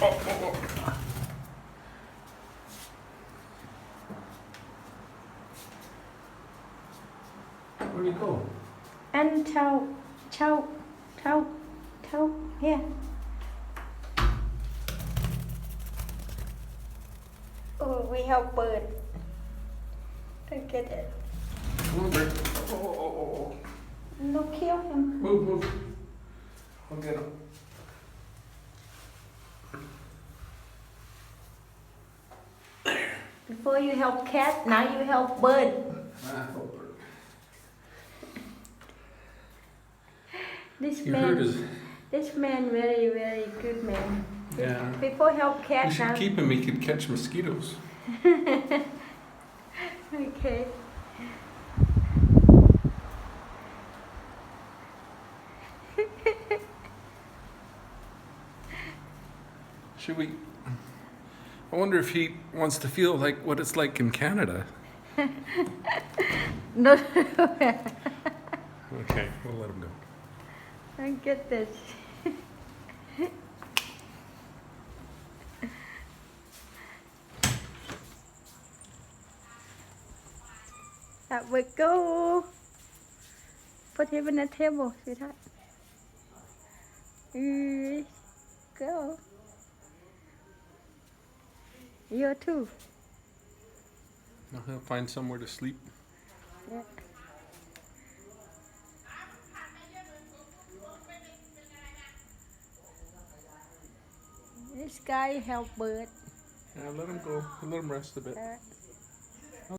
Where do you go? And chow, here. Oh, we have bird. Don't get it. Come on, Bert. Oh. No, kill him. Move. I'll get him. Before you help cat, now you help bird. Oh, Bert. This You heard man, his... this man, very, very good man. Yeah. Before help cat, You should now. keep him, he could catch mosquitoes. Okay. Should we... I wonder if he wants to feel like what it's like in Canada. No. Okay, we'll let him go. I get this. That we go. Put him on the table, sweetheart. Go. You too. Now he'll find somewhere to sleep. Yeah. This guy help bird. Yeah, let him go. Let him rest a bit.